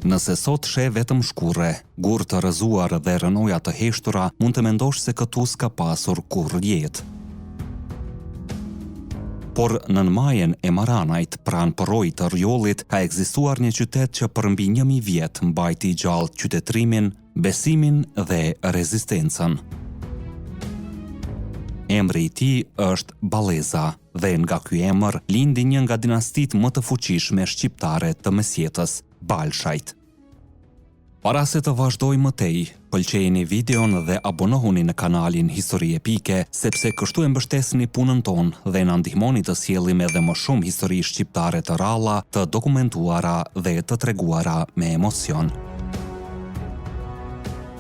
Nëse sot sheh vetëm shkurre, gur të rrëzuar dhe rënoja të heshtura, mund të mendosh se këtu s'ka pasur kurrë jetë. Por nën majen e Maranajt, pranë porojit të rjollit, ka ekzistuar një qytet që për mbi 1000 vjet mbajti gjallë qytetrimin, besimin dhe rezistencën. Emri i tij është Balleza dhe nga ky emër lindi një nga dinastitë më të fuqishme shqiptare të mesjetës, Balshajt. Para se të vazhdoj mëtej, pëlqejini videon dhe abonohuni në kanalin Histori Epike, sepse kështu e mbështesni punën tonë dhe na ndihmoni të sjellim edhe më shumë histori shqiptare të ralla, të dokumentuara dhe të treguara me emocion.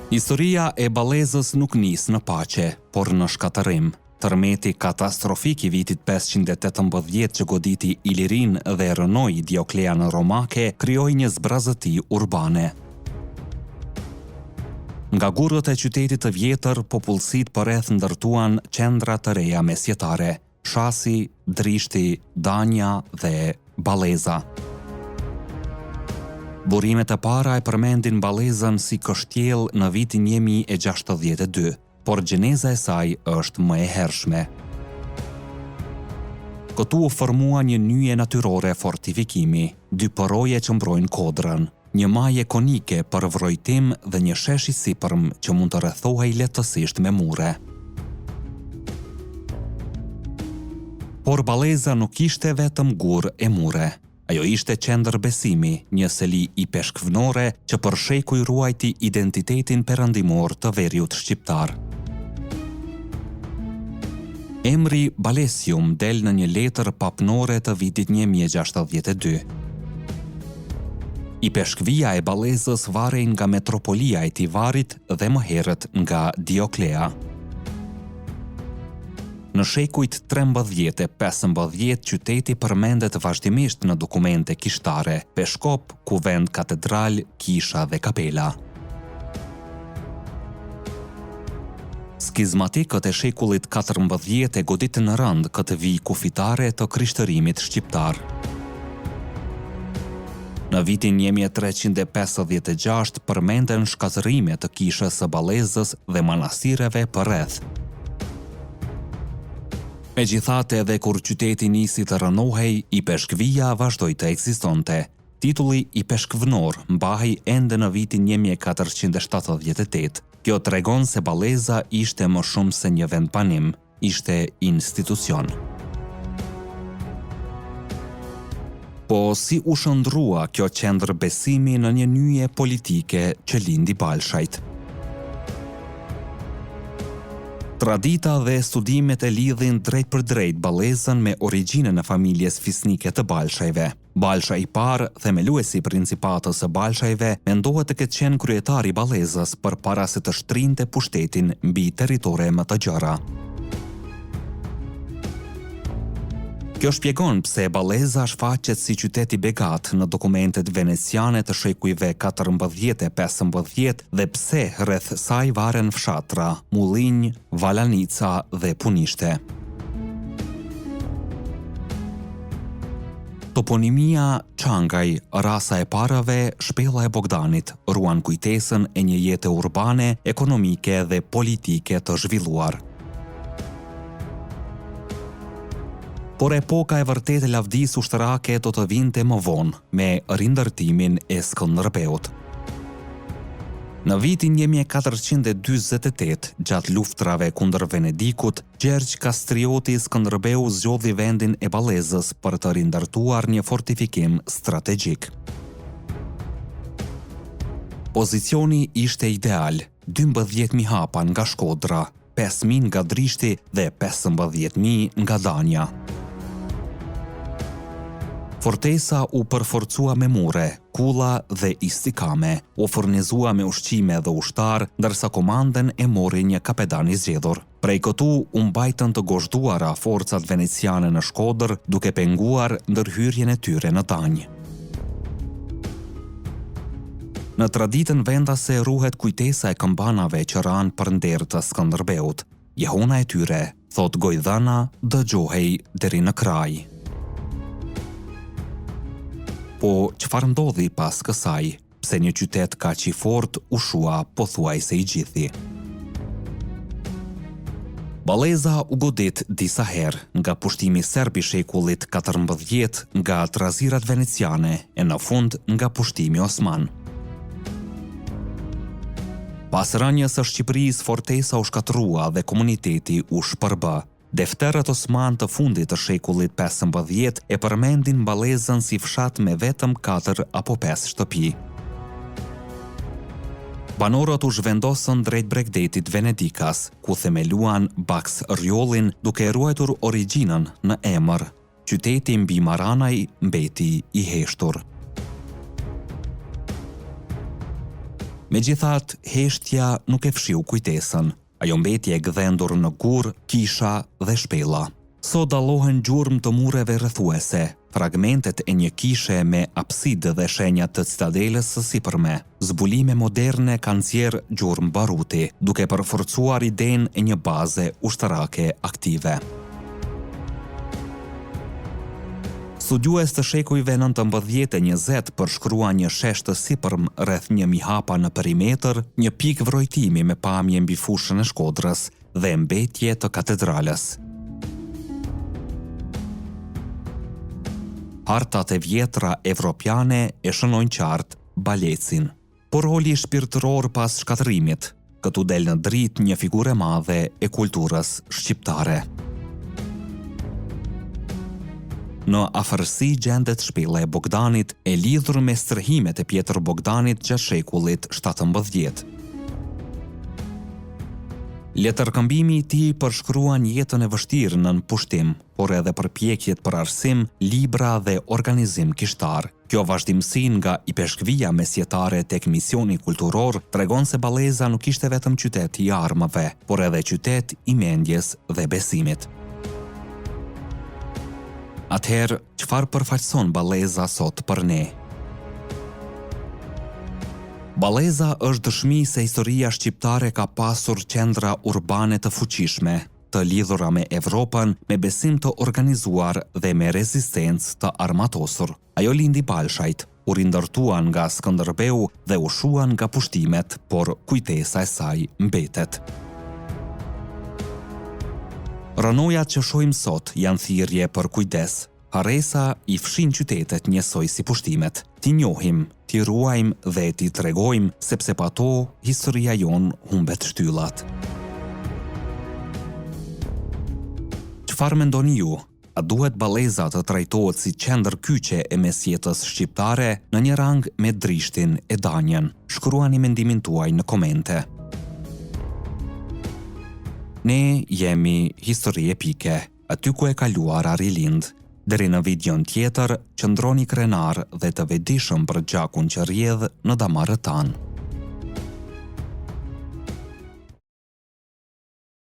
Historia e Ballezës nuk nis në paqe, por në shkatërim. Tërmeti katastrofik i vitit 518 që goditi Ilirin dhe rënoi Dioklean Romake, krijoi një zbrazëti urbane. Nga gurët e qytetit të vjetër, popullsitë përreth ndërtuan qendra të reja mesjetare, Shasi, Drishti, Danja dhe Balleza. Burimet e para e përmendin Ballezën si kështjell në vitin 1062, por gjeneza e saj është më e hershme. Këtu u formua një nyje natyrore fortifikimi, 2 poroje që mbrojnë kodrën, një maje konike për vrojtim dhe një shesh i sipërm që mund të rrethohej lehtësisht me mure. Por Balleza nuk ishte vetëm gur e mure. Ajo ishte qendër besimi, një seli i peshkvnore që për shekuj ruajti identitetin perëndimor të veriut shqiptar. Emri Ballesium del në një letër papnore të vitit 1062. I peshkvia e Ballezës varej nga metropolia e Tivarit dhe më herët nga Dioklea. Në shekujt 13 e 15 qyteti përmendet vazhdimisht në dokumente kishtare, peshkop, kuvend, katedral, kisha dhe kapela. Skizmatikët e shekullit 14 e goditën në rënd këtë vijë kufitare të krishtërimit shqiptar. Në vitin 1356 përmenden shkatërrime të kishës së Ballezës dhe manastireve përreth. Megjithatë, edhe kur qyteti nisi të rënohej, i peshkvia vazhdoi të ekzistonte. Titulli i peshkvnor mbahej ende në vitin 1478. Kjo tregon se Balleza ishte më shumë se një vend panim, ishte institucion. Po si u shndrua kjo qendër besimi në një nyje politike që lindi Balshajt? Tradita dhe studimet e lidhin drejt për drejt Ballezën me origjinën e familjes fisnike të Balshajve. Balsha i parë, themeluesi i principatës së Balshajve, mendohet të ketë qenë kryetari i Ballezës përpara se të shtrinte pushtetin mbi territore më të gjera. Kjo shpjegon pse Balleza shfaqet si qytet i begat në dokumentet veneciane të shekujve 14 e 15 dhe pse rreth saj varen fshatra, mullinj, valanica dhe punishte. Toponimia Çangaj, rasa e parave, shpella e Bogdanit, ruan kujtesën e një jete urbane, ekonomike dhe politike të zhvilluar. Por epoka e vërtet e lavdisë ushtarake do të vinte më vonë, me rindërtimin e Skënderbeut. Në vitin 1448, gjatë luftrave kundër Venedikut, Gjergj Kastrioti Skënderbeu zgjodhi vendin e Ballezës për të rindërtuar një fortifikim strategjik. Pozicioni ishte ideal, 12.000 hapa nga Shkodra, 5.000 nga Drishti dhe 15.000 nga Danja. Fortesa u përforcua me mure, kulla dhe istikame, u furnizua me ushqime dhe ushtar, ndërsa komanden e mori një kapetan i zgjedhur. Prej këtu u mbajtën të gozhduara forcat veneciane në Shkodër, duke penguar ndërhyrjen e tyre në Danjë. Në traditën vendase ruhet kujtesa e këmbanave që ranë për nder të Skënderbeut. Jehona e tyre, thot Gojdhana, dëgjohej deri në kraj. Po çfarë ndodhi pas kësaj? pse një qytet kaq i fortë u shua pothuajse i gjithi. Balleza u godit disa herë nga pushtimi serb i shekullit 14, nga trazirat veneciane e në fund nga pushtimi osman. Pas rënjes së Shqipërisë, fortesa u shkatërrua dhe komuniteti u shpërbë. Defterët osman të fundit të shekullit 15 e përmendin Ballezën si fshat me vetëm 4 apo 5 shtëpi. Banorët u zhvendosën drejt Bregdetit Venedikas, ku themeluan Baks Rjollin duke ruajtur origjinën në emër. Qyteti mbi Maranaj mbeti i heshtur. Megjithatë, heshtja nuk e fshiu kujtesën. Ajo mbeti e gdhendur në gur, kisha dhe shpella. Sot dallohen gjurmë të mureve rrethuese, fragmentet e një kishe me apsidë dhe shenjat të citadelës së sipërme. Zbulime moderne kanë nxjerrë gjurmë baruti, duke përforcuar idenë e një baze ushtarake aktive. Studiues të shekujve 19 e 20 përshkruan një shesh të sipërm rreth 1000 hapa në perimetër, një pikë vrojtimi me pamje mbi fushën e Shkodrës dhe mbetje të katedralës. Hartat e vjetra evropiane e shënojnë qartë Balecin. Por roli shpirtëror pas shkatërimit, këtu del në dritë një figurë e madhe e kulturës shqiptare. Në afërsi gjendet shpella e Bogdanit, e lidhur me strëhimet e Pjetër Bogdanit gjatë shekullit 17. Letërkëmbimi i tij përshkruan jetën e vështirë nën pushtim, por edhe përpjekjet për arsim, libra dhe organizim kishtar. Kjo vazhdimsi nga i peshkvia mesjetare tek misioni kulturor tregon se Balleza nuk ishte vetëm qytet i armëve, por edhe qytet i mendjes dhe besimit. Atëherë, çfarë përfaqëson Balleza sot për ne? Balleza është dëshmi se historia shqiptare ka pasur qendra urbane të fuqishme, të lidhura me Evropën, me besim të organizuar dhe me rezistencë të armatosur. Ajo lindi Balshajt, u rindërtuan nga Skënderbeu dhe u shuan nga pushtimet, por kujtesa e saj mbetet. Rënojat që shohim sot janë thirrje për kujdes. Harresa i fshin qytetet njësoj si pushtimet. Ti njohim, ti ruajmë dhe ti tregojmë, sepse pa to historia jonë humbet shtyllat. Çfarë mendoni ju? A duhet Balleza të trajtohet si qendër kyçe e mesjetës shqiptare në një rang me Drishtin e Danjen? Shkruani mendimin tuaj në komente. Ne jemi Histori Epike, aty ku e kaluara rilind. Deri në videon tjetër, qëndroni krenar dhe të vetëdijshëm për gjakun që rrjedh në damarët tanë.